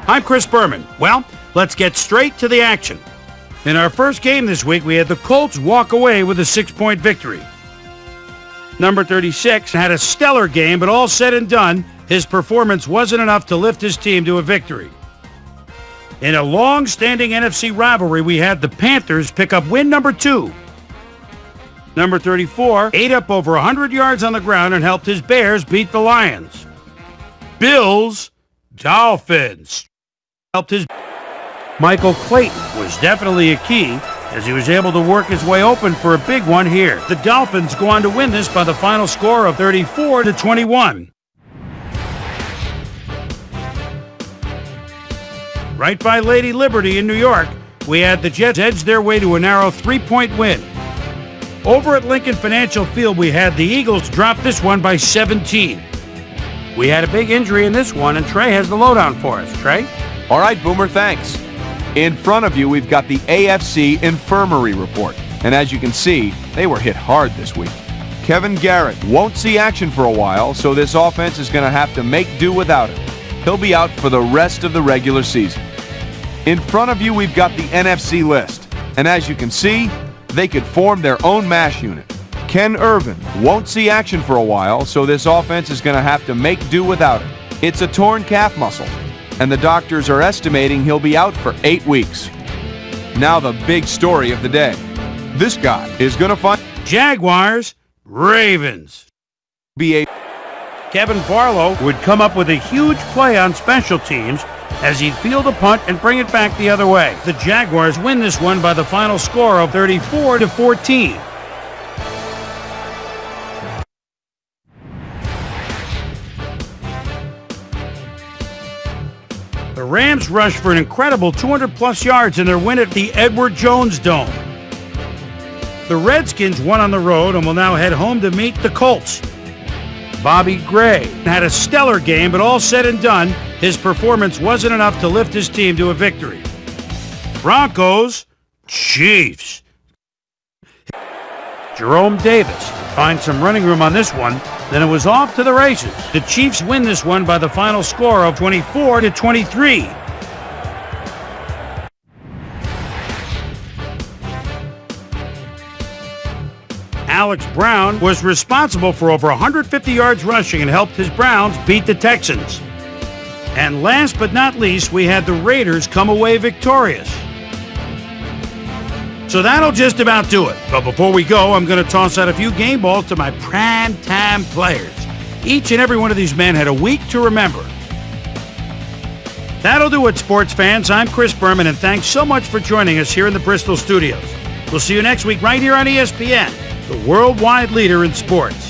I'm Chris Berman. Well, let's get straight to the action. In our first game this week, we had the Colts walk away with a 6-point victory. Number 36 had a stellar game, but all said and done, his performance wasn't enough to lift his team to a victory. In a long-standing NFC rivalry, we had the Panthers pick up win number 2. Number 34 ate up over 100 yards on the ground and helped his Bears beat the Lions. Bills, Dolphins helped his... Michael Clayton was definitely a key as he was able to work his way open for a big one here. The Dolphins go on to win this by the final score of 34-21. Right by Lady Liberty in New York, we had the Jets edge their way to a narrow 3-point win. Over at Lincoln Financial Field, we had the Eagles drop this one by 17. We had a big injury in this one, and Trey has the lowdown for us. Trey? All right, Boomer, thanks. In front of you, we've got the AFC Infirmary Report. And as you can see, they were hit hard this week. Kevin Garrett won't see action for a while, so this offense is going to have to make do without him. He'll be out for the rest of the regular season. In front of you, we've got the NFC list. And as you can see, they could form their own MASH unit. Ken Irvin won't see action for a while, so this offense is going to have to make do without him. It's a torn calf muscle, and the doctors are estimating he'll be out for 8 weeks. Now the big story of the day. This guy is going to find... Jaguars, Ravens. Kevin Barlow would come up with a huge play on special teams as he'd field a punt and bring it back the other way. The Jaguars win this one by the final score of 34-14. The Rams rushed for an incredible 200-plus yards in their win at the Edward Jones Dome. The Redskins won on the road and will now head home to meet the Colts. Bobby Gray had a stellar game, but all said and done, his performance wasn't enough to lift his team to a victory. Broncos, Chiefs. Jerome Davis finds some running room on this one, then it was off to the races. The Chiefs win this one by the final score of 24-23. Alex Brown was responsible for over 150 yards rushing and helped his Browns beat the Texans. And last but not least, we had the Raiders come away victorious. So that'll just about do it. But before we go, I'm going to toss out a few game balls to my prime-time players. Each and every one of these men had a week to remember. That'll do it, sports fans. I'm Chris Berman, and thanks so much for joining us here in the Bristol studios. We'll see you next week right here on ESPN, the worldwide leader in sports.